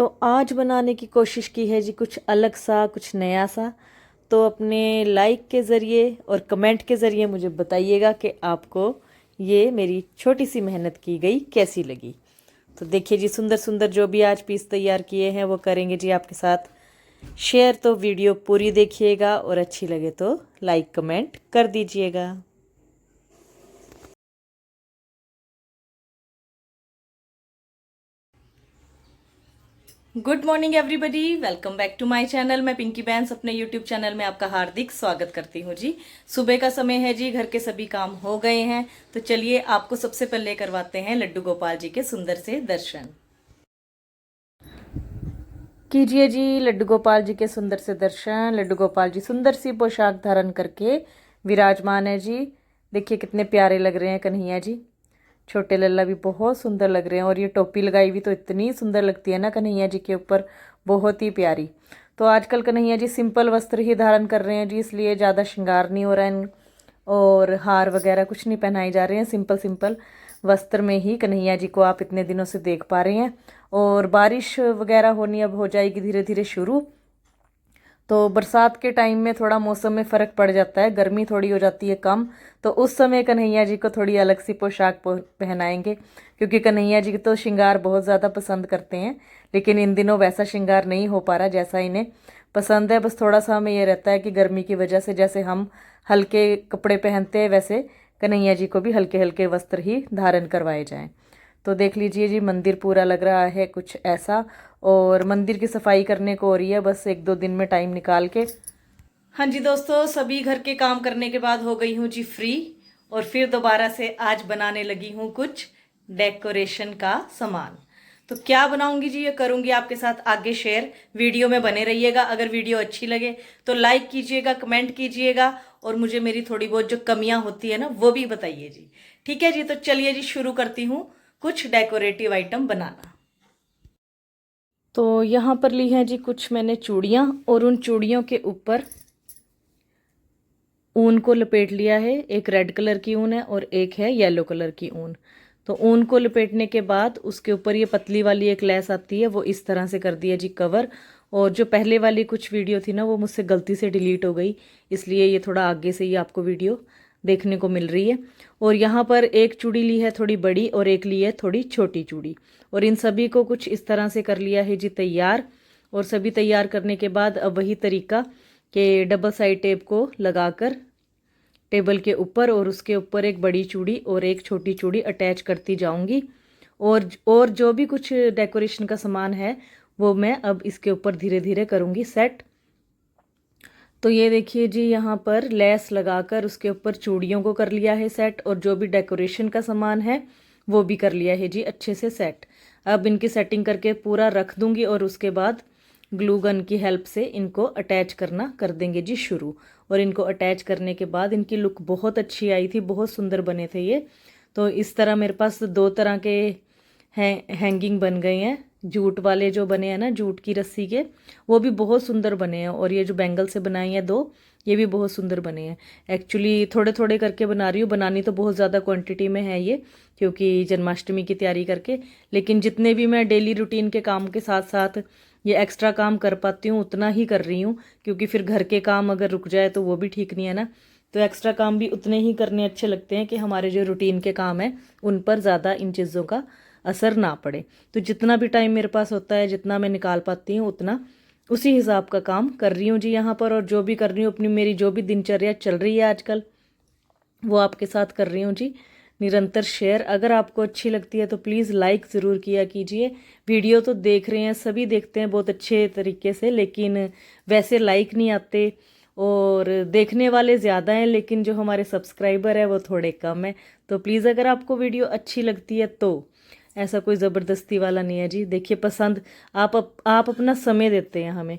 तो आज बनाने की कोशिश की है जी कुछ अलग सा, कुछ नया सा। तो अपने लाइक के ज़रिए और कमेंट के ज़रिए मुझे बताइएगा कि आपको ये मेरी छोटी सी मेहनत की गई कैसी लगी। तो देखिए जी, सुंदर सुंदर जो भी आज पीस तैयार किए हैं वो करेंगे जी आपके साथ शेयर। तो वीडियो पूरी देखिएगा और अच्छी लगे तो लाइक कमेंट कर दीजिएगा। Good morning everybody, welcome back to my channel. मैं पिंकी बैंस अपने यूट्यूब चैनल में आपका हार्दिक स्वागत करती हूँ जी। सुबह का समय है जी, घर के सभी काम हो गए हैं। तो चलिए आपको सबसे पहले करवाते हैं लड्डू गोपाल जी के सुंदर से दर्शन। कीजिए जी लड्डू गोपाल जी के सुंदर से दर्शन। लड्डू गोपाल जी सुंदर सी पोशाक धारण करके विराजमान है जी। देखिए कितने प्यारे लग रहे हैं कन्हैया जी। छोटे लल्ला भी बहुत सुंदर लग रहे हैं और ये टोपी लगाई हुई तो इतनी सुंदर लगती है ना कन्हैया जी के ऊपर, बहुत ही प्यारी। तो आजकल कन्हैया जी सिंपल वस्त्र ही धारण कर रहे हैं जी, इसलिए ज़्यादा श्रृंगार नहीं हो रहा है और हार वगैरह कुछ नहीं पहनाए जा रहे हैं। सिंपल सिंपल वस्त्र में ही कन्हैया जी को आप इतने दिनों से देख पा रहे हैं। और बारिश वगैरह होनी अब हो जाएगी धीरे धीरे शुरू। तो बरसात के टाइम में थोड़ा मौसम में फ़र्क पड़ जाता है, गर्मी थोड़ी हो जाती है कम। तो उस समय कन्हैया जी को थोड़ी अलग सी पोशाक पहनाएंगे, क्योंकि कन्हैया जी तो श्रृंगार बहुत ज़्यादा पसंद करते हैं। लेकिन इन दिनों वैसा श्रृंगार नहीं हो पा रहा जैसा इन्हें पसंद है। बस थोड़ा सा हमें ये रहता है कि गर्मी की वजह से जैसे हम हल्के कपड़े पहनते हैं वैसे कन्हैया जी को भी हल्के हल्के वस्त्र ही धारण करवाए जाएं। तो देख लीजिए जी, मंदिर पूरा लग रहा है कुछ ऐसा। और मंदिर की सफाई करने को हो रही है, बस एक दो दिन में टाइम निकाल के। हाँ जी दोस्तों, सभी घर के काम करने के बाद हो गई हूँ जी फ्री। और फिर दोबारा से आज बनाने लगी हूँ कुछ डेकोरेशन का सामान। तो क्या बनाऊंगी जी, ये करूंगी आपके साथ आगे शेयर। वीडियो में बने रहिएगा। अगर वीडियो अच्छी लगे तो लाइक कीजिएगा, कमेंट कीजिएगा और मुझे मेरी थोड़ी बहुत जो कमियां होती है ना वो भी बताइए जी। ठीक है जी, तो चलिए जी शुरू करती हूँ कुछ डेकोरेटिव आइटम बनाना। तो यहाँ पर ली हैं जी कुछ मैंने चूड़ियाँ और उन चूड़ियों के ऊपर ऊन को लपेट लिया है। एक रेड कलर की ऊन है और एक है येलो कलर की ऊन। तो ऊन को लपेटने के बाद उसके ऊपर ये पतली वाली एक लेस आती है, वो इस तरह से कर दिया जी कवर। और जो पहले वाली कुछ वीडियो थी ना वो मुझसे गलती से डिलीट हो गई, इसलिए ये थोड़ा आगे से ही आपको वीडियो देखने को मिल रही है। और यहाँ पर एक चूड़ी ली है थोड़ी बड़ी और एक ली है थोड़ी छोटी चूड़ी। और इन सभी को कुछ इस तरह से कर लिया है जी तैयार। और सभी तैयार करने के बाद अब वही तरीका कि डबल साइड टेप को लगाकर टेबल के ऊपर और उसके ऊपर एक बड़ी चूड़ी और एक छोटी चूड़ी अटैच करती जाऊंगी। और जो भी कुछ डेकोरेशन का सामान है वो मैं अब इसके ऊपर धीरे धीरे करूंगी सेट। तो ये देखिए जी, यहाँ पर लेस लगाकर उसके ऊपर चूड़ियों को कर लिया है सेट और जो भी डेकोरेशन का सामान है वो भी कर लिया है जी अच्छे से सेट। अब इनकी सेटिंग करके पूरा रख दूंगी और उसके बाद ग्लू गन की हेल्प से इनको अटैच करना कर देंगे जी शुरू। और इनको अटैच करने के बाद इनकी लुक बहुत अच्छी आई थी, बहुत सुंदर बने थे ये। तो इस तरह मेरे पास दो तरह के हैंगिंग बन गए हैं। जूट वाले जो बने हैं ना, जूट की रस्सी के, वो भी बहुत सुंदर बने हैं। और ये जो बैंगल से बनाए हैं दो, ये भी बहुत सुंदर बने हैं। एक्चुअली थोड़े थोड़े करके बना रही हूँ, बनानी तो बहुत ज़्यादा क्वांटिटी में है ये, क्योंकि जन्माष्टमी की तैयारी करके। लेकिन जितने भी मैं डेली रूटीन के काम के साथ साथ ये एक्स्ट्रा काम कर पाती हूँ उतना ही कर रही हूँ, क्योंकि फिर घर के काम अगर रुक जाए तो वो भी ठीक नहीं है ना। तो एक्स्ट्रा काम भी उतने ही करने अच्छे लगते हैं कि हमारे जो रूटीन के काम हैं उन पर ज़्यादा इन चीज़ों का असर ना पड़े। तो जितना भी टाइम मेरे पास होता है, जितना मैं निकाल पाती हूँ उतना उसी हिसाब का काम कर रही हूँ जी यहाँ पर। और जो भी कर रही हूँ अपनी, मेरी जो भी दिनचर्या चल रही है आजकल वो आपके साथ कर रही हूँ जी निरंतर शेयर। अगर आपको अच्छी लगती है तो प्लीज़ लाइक ज़रूर किया कीजिए। वीडियो तो देख रहे हैं, सभी देखते हैं बहुत अच्छे तरीके से, लेकिन वैसे लाइक नहीं आते। और देखने वाले ज़्यादा हैं लेकिन जो हमारे सब्सक्राइबर है वो थोड़े कम है। तो प्लीज़ अगर आपको वीडियो अच्छी लगती है तो, ऐसा कोई ज़बरदस्ती वाला नहीं है जी। देखिए पसंद आप अपना समय देते हैं हमें,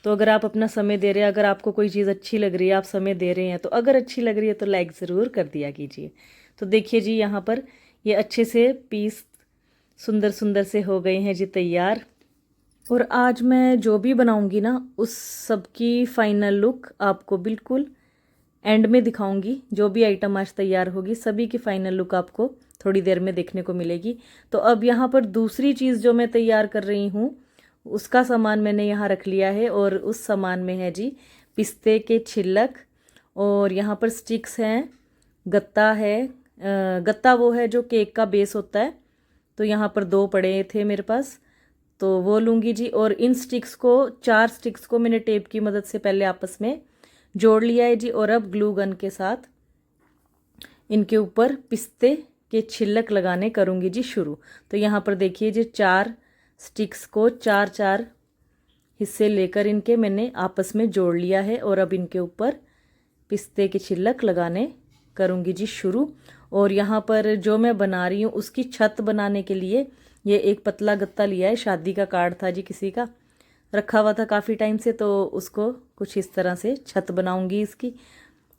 तो अगर आप अपना समय दे रहे हैं, अगर आपको कोई चीज़ अच्छी लग रही है, आप समय दे रहे हैं, तो अगर अच्छी लग रही है तो लाइक ज़रूर कर दिया कीजिए। तो देखिए जी, यहाँ पर ये अच्छे से पीस सुंदर सुंदर से हो गए हैं जी तैयार। और आज मैं जो भी बनाऊंगी ना उस सब की फाइनल लुक आपको बिल्कुल एंड में दिखाऊंगी। जो भी आइटम आज तैयार होगी सभी की फाइनल लुक आपको थोड़ी देर में देखने को मिलेगी। तो अब यहाँ पर दूसरी चीज़ जो मैं तैयार कर रही हूँ उसका सामान मैंने यहाँ रख लिया है। और उस सामान में है जी पिस्ते के छिलक, और यहाँ पर स्टिक्स हैं, गत्ता है। गत्ता वो है जो केक का बेस होता है, तो यहाँ पर 2 पड़े थे मेरे पास, तो वो लूँगी जी। और इन स्टिक्स को 4 स्टिक्स को मैंने टेप की मदद से पहले आपस में जोड़ लिया है जी। और अब ग्लू गन के साथ इनके ऊपर पिस्ते के छिलक लगाने करूँगी जी शुरू। तो यहाँ पर देखिए जी 4 स्टिक्स को 4-4 हिस्से लेकर इनके मैंने आपस में जोड़ लिया है। और अब इनके ऊपर पिस्ते के छिलक लगाने करूँगी जी शुरू। और यहाँ पर जो मैं बना रही हूँ उसकी छत बनाने के लिए ये एक पतला गत्ता लिया है, शादी का कार्ड था जी किसी का, रखा हुआ था काफ़ी टाइम से, तो उसको कुछ इस तरह से छत बनाऊंगी इसकी।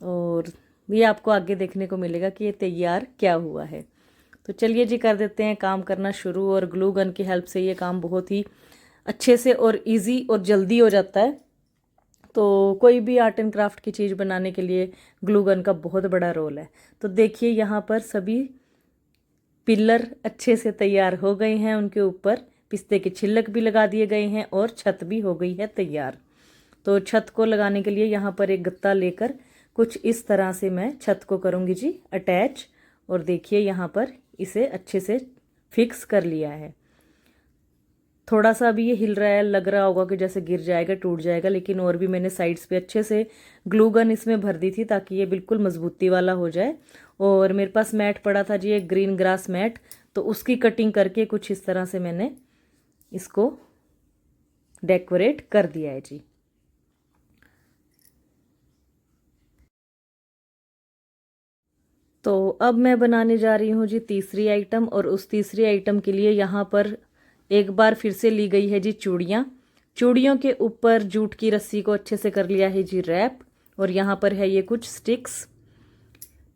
और ये आपको आगे देखने को मिलेगा कि ये तैयार क्या हुआ है। तो चलिए जी कर देते हैं काम करना शुरू। और ग्लू गन की हेल्प से ये काम बहुत ही अच्छे से और इजी और जल्दी हो जाता है। तो कोई भी आर्ट एंड क्राफ्ट की चीज़ बनाने के लिए ग्लू गन का बहुत बड़ा रोल है। तो देखिए यहाँ पर सभी पिलर अच्छे से तैयार हो गए हैं, उनके ऊपर पिस्ते के छिलक भी लगा दिए गए हैं और छत भी हो गई है तैयार। तो छत को लगाने के लिए यहाँ पर एक गत्ता लेकर कुछ इस तरह से मैं छत को करूँगी जी अटैच। और देखिए यहाँ पर इसे अच्छे से फिक्स कर लिया है। थोड़ा सा अभी ये हिल रहा है, लग रहा होगा कि जैसे गिर जाएगा, टूट जाएगा, लेकिन और भी मैंने साइड्स पे अच्छे से ग्लू गन इसमें भर दी थी ताकि ये बिल्कुल मजबूती वाला हो जाए। और मेरे पास मैट पड़ा था जी, एक ग्रीन ग्रास मैट, तो उसकी कटिंग करके कुछ इस तरह से मैंने इसको डेकोरेट कर दिया है जी। तो अब मैं बनाने जा रही हूँ जी तीसरी आइटम। और उस तीसरी आइटम के लिए यहाँ पर एक बार फिर से ली गई है जी चूड़ियाँ। चूड़ियों के ऊपर जूट की रस्सी को अच्छे से कर लिया है जी रैप। और यहाँ पर है ये कुछ स्टिक्स।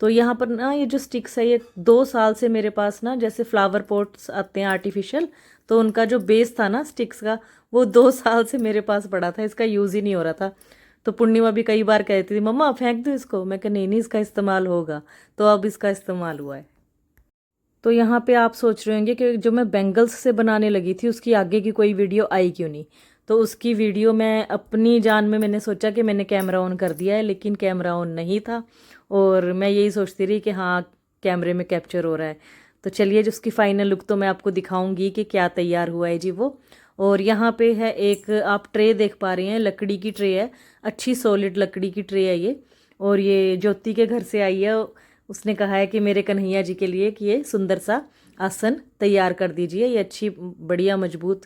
तो यहाँ पर ना ये जो स्टिक्स है ये 2 साल से मेरे पास ना, जैसे फ्लावर पॉट्स आते हैं आर्टिफिशियल, तो उनका जो बेस था ना स्टिक्स का, वो 2 साल से मेरे पास पड़ा था, इसका यूज़ ही नहीं हो रहा था। तो पूर्णिमा भी कई बार कहती थी मम्मा फेंक दो इसको, मैं कहा नहीं इसका इस्तेमाल होगा। तो अब इसका इस्तेमाल हुआ है। तो यहाँ पे आप सोच रहे होंगे कि जो मैं बैंगल्स से बनाने लगी थी उसकी आगे की कोई वीडियो आई क्यों नहीं। तो उसकी वीडियो मैं अपनी जान में मैंने सोचा कि मैंने कैमरा ऑन कर दिया है, लेकिन कैमरा ऑन नहीं था। और मैं यही सोचती रही कि हाँ कैमरे में कैप्चर हो रहा है। तो चलिए जो उसकी फाइनल लुक तो मैं आपको दिखाऊंगी कि क्या तैयार हुआ है जी वो। और यहाँ पे है एक आप ट्रे देख पा रही हैं, लकड़ी की ट्रे है, अच्छी सॉलिड लकड़ी की ट्रे है ये। और ये ज्योति के घर से आई है, उसने कहा है कि मेरे कन्हैया जी के लिए कि ये सुंदर सा आसन तैयार कर दीजिए। ये अच्छी बढ़िया मजबूत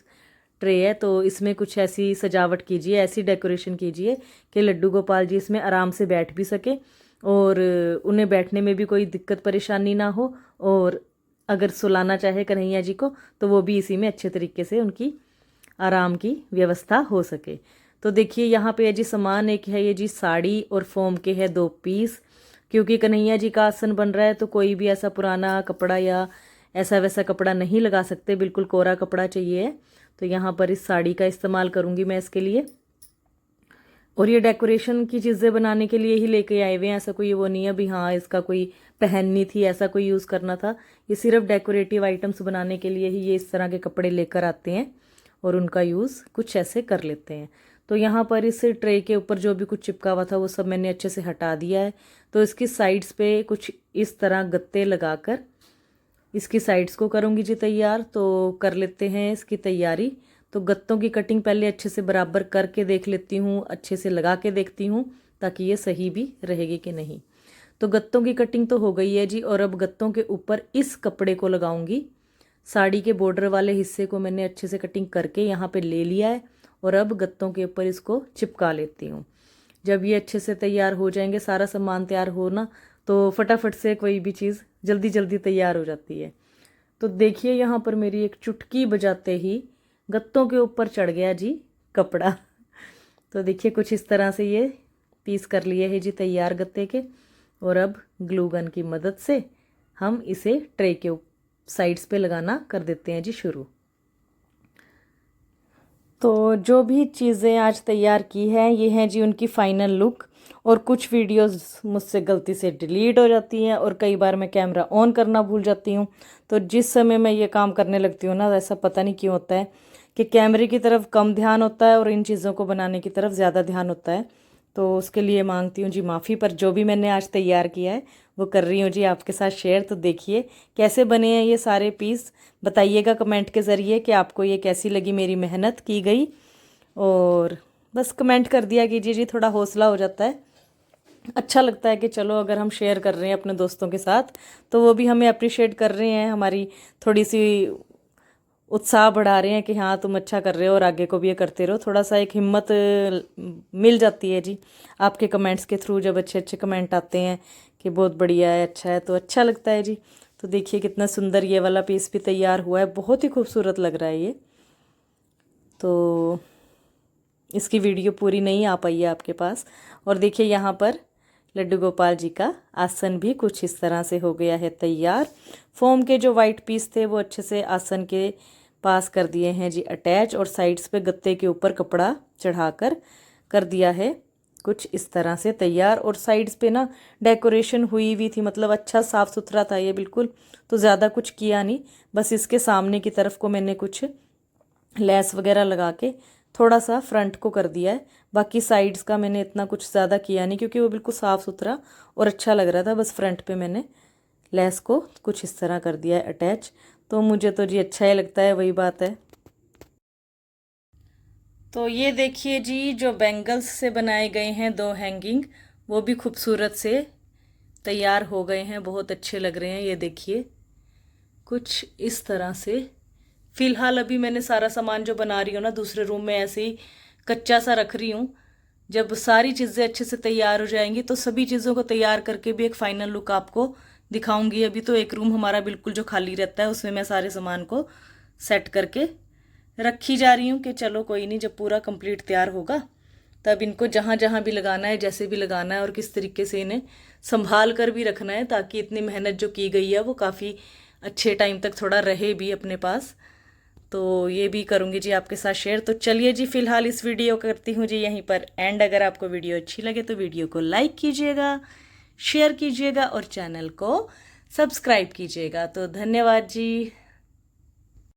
ट्रे है, तो इसमें कुछ ऐसी सजावट कीजिए, ऐसी डेकोरेशन कीजिए कि लड्डू गोपाल जी इसमें आराम से बैठ भी सके और उन्हें बैठने में भी कोई दिक्कत परेशानी ना हो। और अगर सुलाना चाहे कन्हैया जी को तो वो भी इसी में अच्छे तरीके से उनकी आराम की व्यवस्था हो सके। तो देखिए यहाँ पे है जी सामान, एक है ये जी साड़ी और फोम के है 2 पीस। क्योंकि कन्हैया जी का आसन बन रहा है तो कोई भी ऐसा पुराना कपड़ा या ऐसा वैसा कपड़ा नहीं लगा सकते, बिल्कुल कोरा कपड़ा चाहिए। तो यहाँ पर इस साड़ी का इस्तेमाल करूँगी मैं इसके लिए। और ये डेकोरेशन की चीज़ें बनाने के लिए ही लेके आए हुए हैं, ऐसा कोई वो नहीं है अभी हाँ इसका कोई पहननी थी ऐसा कोई यूज़ करना था। ये सिर्फ डेकोरेटिव आइटम्स बनाने के लिए ही ये इस तरह के कपड़े लेकर आते हैं और उनका यूज़ कुछ ऐसे कर लेते हैं। तो यहाँ पर इस ट्रे के ऊपर जो भी कुछ चिपका हुआ था वो सब मैंने अच्छे से हटा दिया है। तो इसकी साइड्स पे कुछ इस तरह गत्ते लगाकर इसकी साइड्स को करूँगी जी तैयार। तो कर लेते हैं इसकी तैयारी। तो गत्तों की कटिंग पहले अच्छे से बराबर करके देख लेती हूँ, अच्छे से लगा के देखती हूँ ताकि ये सही भी रहेगी कि नहीं। तो गत्तों की कटिंग तो हो गई है जी। और अब गत्तों के ऊपर इस कपड़े को लगाऊंगी। साड़ी के बॉर्डर वाले हिस्से को मैंने अच्छे से कटिंग करके यहाँ पे ले लिया है और अब गत्तों के ऊपर इसको चिपका लेती हूँ। जब ये अच्छे से तैयार हो जाएंगे, सारा सामान तैयार हो ना, तो फटाफट से कोई भी चीज़ जल्दी जल्दी तैयार हो जाती है। तो देखिए यहाँ पर मेरी एक चुटकी बजाते ही गत्तों के ऊपर चढ़ गया जी कपड़ा। तो देखिए कुछ इस तरह से ये पीस कर लिए हैं जी तैयार गत्ते के। और अब ग्लू गन की मदद से हम इसे ट्रे के साइड्स पे लगाना कर देते हैं जी शुरू। तो जो भी चीज़ें आज तैयार की हैं ये हैं जी उनकी फाइनल लुक। और कुछ वीडियोस मुझसे गलती से डिलीट हो जाती हैं और कई बार मैं कैमरा ऑन करना भूल जाती हूँ। तो जिस समय मैं ये काम करने लगती हूँ ना, ऐसा पता नहीं क्यों होता है कि कैमरे की तरफ कम ध्यान होता है और इन चीज़ों को बनाने की तरफ ज़्यादा ध्यान होता है। तो उसके लिए मांगती हूँ जी माफ़ी, पर जो भी मैंने आज तैयार किया है वो कर रही हूँ जी आपके साथ शेयर। तो देखिए कैसे बने हैं ये सारे पीस, बताइएगा कमेंट के ज़रिए कि आपको ये कैसी लगी मेरी मेहनत की गई। और बस कमेंट कर दिया कीजिए जी, थोड़ा हौसला हो जाता है, अच्छा लगता है कि चलो अगर हम शेयर कर रहे हैं अपने दोस्तों के साथ तो वो भी हमें अप्रिशिएट कर रहे हैं, हमारी थोड़ी सी उत्साह बढ़ा रहे हैं कि हाँ तुम अच्छा कर रहे हो और आगे को भी ये करते रहो। थोड़ा सा एक हिम्मत मिल जाती है जी आपके कमेंट्स के थ्रू, जब अच्छे अच्छे कमेंट आते हैं कि बहुत बढ़िया है, अच्छा है, तो अच्छा लगता है जी। तो देखिए कितना सुंदर ये वाला पीस भी तैयार हुआ है, बहुत ही खूबसूरत लग रहा है ये। तो इसकी वीडियो पूरी नहीं आ पाई है आपके पास। और देखिए यहाँ पर लड्डू गोपाल जी का आसन भी कुछ इस तरह से हो गया है तैयार। फोम के जो वाइट पीस थे वो अच्छे से आसन के पास कर दिए हैं जी अटैच, और साइड्स पे गत्ते के ऊपर कपड़ा चढ़ाकर कर दिया है कुछ इस तरह से तैयार। और साइड्स पे ना डेकोरेशन हुई हुई थी, मतलब अच्छा साफ़ सुथरा था ये बिल्कुल, तो ज़्यादा कुछ किया नहीं, बस इसके सामने की तरफ को मैंने कुछ लेस वगैरह लगा के थोड़ा सा फ्रंट को कर दिया है। बाकी साइड्स का मैंने इतना कुछ ज़्यादा किया नहीं क्योंकि वो बिल्कुल साफ़ सुथरा और अच्छा लग रहा था। बस फ्रंट पे मैंने लेस को कुछ इस तरह कर दिया है अटैच। तो मुझे तो जी अच्छा ही लगता है, वही बात है। तो ये देखिए जी जो बैंगल्स से बनाए गए हैं 2 हैंगिंग, वो भी खूबसूरत से तैयार हो गए हैं, बहुत अच्छे लग रहे हैं। ये देखिए कुछ इस तरह से। फिलहाल अभी मैंने सारा सामान जो बना रही हूँ ना दूसरे रूम में ऐसे ही कच्चा सा रख रही हूँ। जब सारी चीज़ें अच्छे से तैयार हो जाएंगी तो सभी चीज़ों को तैयार करके भी एक फाइनल लुक आपको दिखाऊंगी। अभी तो एक रूम हमारा बिल्कुल जो खाली रहता है उसमें मैं सारे सामान को सेट करके रखी जा रही हूँ कि चलो कोई नहीं, जब पूरा कंप्लीट तैयार होगा तब इनको जहाँ जहाँ भी लगाना है, जैसे भी लगाना है और किस तरीके से इन्हें संभाल कर भी रखना है, ताकि इतनी मेहनत जो की गई है वो काफ़ी अच्छे टाइम तक थोड़ा रहे भी अपने पास। तो ये भी करूँगी जी आपके साथ शेयर। तो चलिए जी फिलहाल इस वीडियो करती हूँ जी यहीं पर एंड। अगर आपको वीडियो अच्छी लगे तो वीडियो को लाइक कीजिएगा, शेयर कीजिएगा और चैनल को सब्सक्राइब कीजिएगा। तो धन्यवाद जी।